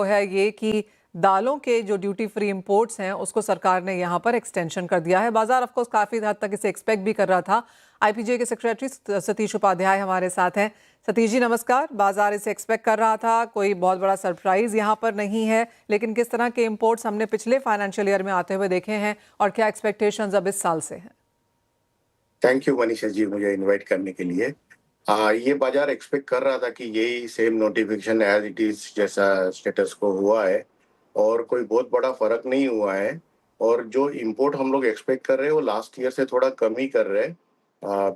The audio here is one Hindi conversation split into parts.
है ये कि दालों के जो ड्यूटी फ्री इंपोर्ट्स हैं उसको सरकार ने यहाँ पर एक्सटेंशन कर दिया है। बाजार ऑफ कोर्स काफ़ी हद तक इसे एक्सपेक्ट भी कर रहा था। आईपीजे के सेक्रेटरी सतीश उपाध्याय हमारे साथ हैं। सतीश जी नमस्कार। बाजार इसे एक्सपेक्ट कर रहा था, कोई बहुत बड़ा सरप्राइज यहाँ पर नहीं है, लेकिन किस तरह के इंपोर्ट्स हमने पिछले फाइनेंशियल ईयर में आते हुए देखे हैं और क्या एक्सपेक्टेशंस अब इस साल से हैं? थैंक यू मनीषा जी मुझे इनवाइट करने के लिए। ये बाजार एक्सपेक्ट कर रहा था कि यही same notification as it is जैसा स्टेटस को हुआ है और कोई बहुत बड़ा फर्क नहीं हुआ है। और जो इंपोर्ट हम लोग एक्सपेक्ट कर रहे हैं वो लास्ट ईयर से थोड़ा कम ही कर रहे हैं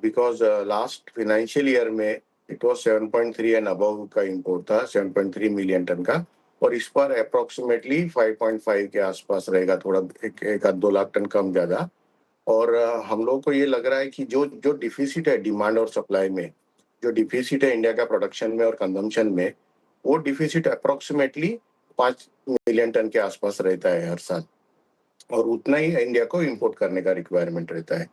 बिकॉज लास्ट फाइनेंशियल ईयर में इट वाज 7.3 एंड अबव का इंपोर्ट था, 7.3 मिलियन टन का। और इस पर अप्रोक्सीमेटली 5.5 के आसपास रहेगा, थोड़ा एक आध 2 लाख टन कम ज्यादा। और हम लोगों को ये लग रहा है कि जो जो डिफिसिट है डिमांड और सप्लाई में, जो डिफिसिट है इंडिया का प्रोडक्शन में और कंजम्पशन में, वो डिफिसिट अप्रोक्सीमेटली 5 मिलियन टन के आसपास रहता है हर साल। और उतना ही इंडिया को इंपोर्ट करने का रिक्वायरमेंट रहता है।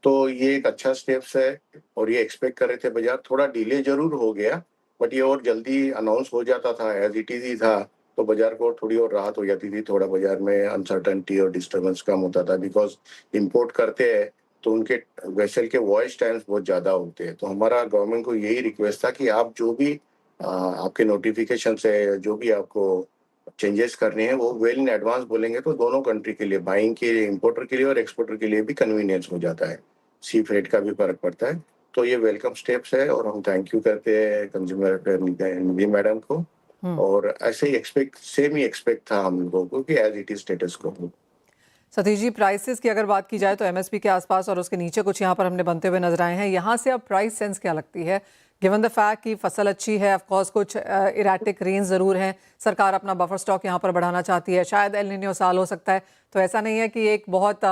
तो ये एक अच्छा स्टेप्स है और ये एक्सपेक्ट कर रहे थे बाजार। थोड़ा डिले जरूर हो गया बट ये और जल्दी अनाउंस हो जाता था एज इट इज ही था तो बाजार को थोड़ी और राहत हो जाती थी। थोड़ा बाजार में अनसर्टेनिटी और डिस्टर्बेंस कम होता था बिकॉज इंपोर्ट करते हैं तो उनके वेसल के वॉइस टाइम्स बहुत ज्यादा होते हैं। तो हमारा गवर्नमेंट को यही रिक्वेस्ट था कि आप जो भी आपके नोटिफिकेशन से जो भी आपको चेंजेस करने हैं वो वेल इन एडवांस बोलेंगे तो दोनों कंट्री के लिए, बाइंग के लिए, इंपोर्टर के लिए और एक्सपोर्टर के लिए भी कन्वीनियंस हो जाता है। सी फ्रेट का भी फर्क पड़ता है। तो ये वेलकम स्टेप्स है और हम थैंक यू करते हैं कंज्यूमर अफेयर निधि मैडम को। और ऐसे ही सेम ही एक्सपेक्ट था हम लोगों को कि एज इट इज स्टेटस को। सतीश जी, प्राइसेस की अगर बात की जाए तो एमएसपी के आसपास और उसके नीचे कुछ यहाँ पर हमने बनते हुए नजर आए हैं। यहाँ से अब प्राइस सेंस क्या लगती है गिवन द फैक्ट कि फसल अच्छी है? ऑफ कोर्स कुछ इरेटिक रेंज ज़रूर हैं, सरकार अपना बफर स्टॉक यहाँ पर बढ़ाना चाहती है, शायद एल निनो साल हो सकता है। तो ऐसा नहीं है कि एक बहुत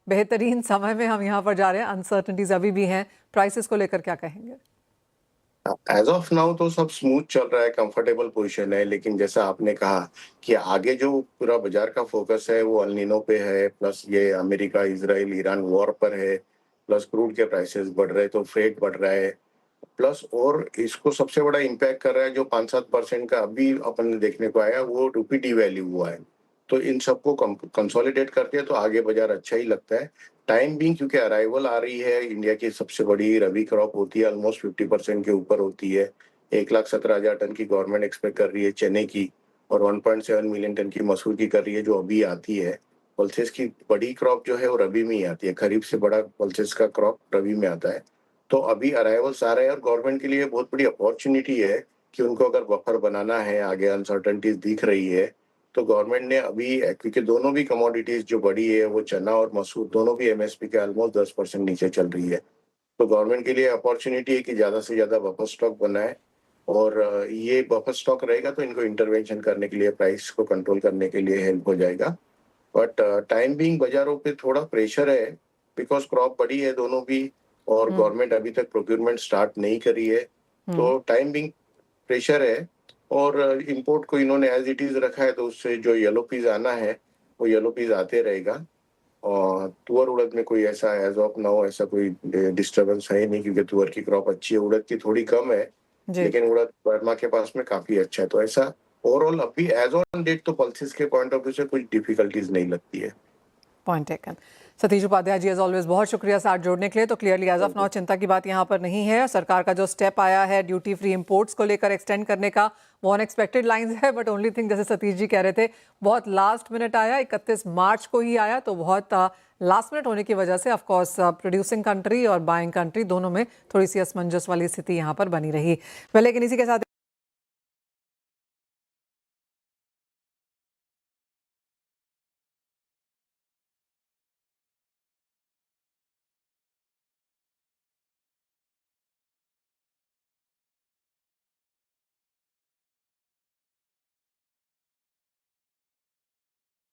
बेहतरीन समय में हम यहाँ पर जा रहे हैं, अनसर्टनिटीज अभी भी हैं। प्राइसेस को लेकर क्या कहेंगे? एज ऑफ नाउ तो सब स्मूथ चल रहा है, कंफर्टेबल पोजीशन है। लेकिन जैसा आपने कहा कि आगे जो पूरा बाजार का फोकस है वो अल नीनो पे है, प्लस ये अमेरिका इजराइल ईरान वॉर पर है, प्लस क्रूड के प्राइसेस बढ़ रहे हैं तो फ्रेट बढ़ रहा है, प्लस और इसको सबसे बड़ा इम्पैक्ट कर रहा है जो 5-7% का अभी अपन ने देखने को आया वो रुपी डिवैल्यू हुआ है। तो इन सबको कंसोलिडेट करते हैं तो आगे बाजार अच्छा ही लगता है। टाइम बीइंग क्योंकि अराइवल आ रही है, इंडिया की सबसे बड़ी रबी क्रॉप होती है, ऑलमोस्ट 50% के ऊपर होती है। 1,17,000 टन की गवर्नमेंट एक्सपेक्ट कर रही है चने की और 1.7 मिलियन टन की मसूर की कर रही है जो अभी आती है। पल्सेस की बड़ी क्रॉप जो है वो रबी में ही आती है, खरीफ से बड़ा पल्सेस का क्रॉप रबी में आता है। तो अभी अराइवल्स आ रहे हैं और गवर्नमेंट के लिए बहुत बड़ी अपॉर्चुनिटी है कि उनको अगर बफर बनाना है, आगे अनसर्टेनिटीज दिख रही है तो गवर्नमेंट ने अभी, क्योंकि दोनों भी कमोडिटीज जो बड़ी है वो चना और मसूर दोनों भी एमएसपी के ऑलमोस्ट 10% नीचे चल रही है। तो गवर्नमेंट के लिए अपॉर्चुनिटी है कि ज्यादा से ज्यादा बफर स्टॉक बनाए और ये बफर स्टॉक रहेगा तो इनको इंटरवेंशन करने के लिए, प्राइस को कंट्रोल करने के लिए हेल्प हो जाएगा। बट टाइम बीइंग बाजारों पे थोड़ा प्रेशर है बिकॉज क्रॉप बड़ी है दोनों भी और गवर्नमेंट अभी तक प्रोक्यूरमेंट स्टार्ट नहीं करी है। तो टाइम बीइंग प्रेशर है और इंपोर्ट को इन्होंने एज इट इज रखा है तो उससे जो येलो पीस आना है वो येलो पीस आते रहेगा। और तुअर उड़द में कोई ऐसा एज ऑफ नाउ ऐसा कोई डिस्टर्बेंस है नहीं क्योंकि तुअर की क्रॉप अच्छी है, उड़द की थोड़ी कम है। लेकिन उड़द बर्मा के पास में काफी अच्छा है। तो ऐसा ओवरऑल अभी एज ऑन डेट तो पल्सेस के पॉइंट ऑफ व्यू से कुछ डिफिकल्टीज नहीं लगती है। Point taken. Satish Upadhyay ji as always बहुत शुक्रिया साथ जोड़ने के लिए। तो क्लियरली एज ऑफ नाउ चिंता की बात यहाँ पर नहीं है। सरकार का जो स्टेप आया है ड्यूटी फ्री इंपोर्ट्स को लेकर एक्सटेंड करने का, वो अनएक्सपेक्टेड लाइंस है, बट ओनली थिंग जैसे सतीश जी कह रहे थे बहुत लास्ट मिनट आया, 31 मार्च को ही आया, तो बहुत लास्ट मिनट होने की वजह से ऑफ कोर्स प्रोड्यूसिंग कंट्री और बाइंग कंट्री दोनों में थोड़ी सी असमंजस वाली स्थिति यहाँ पर बनी रही। लेकिन इसी के साथ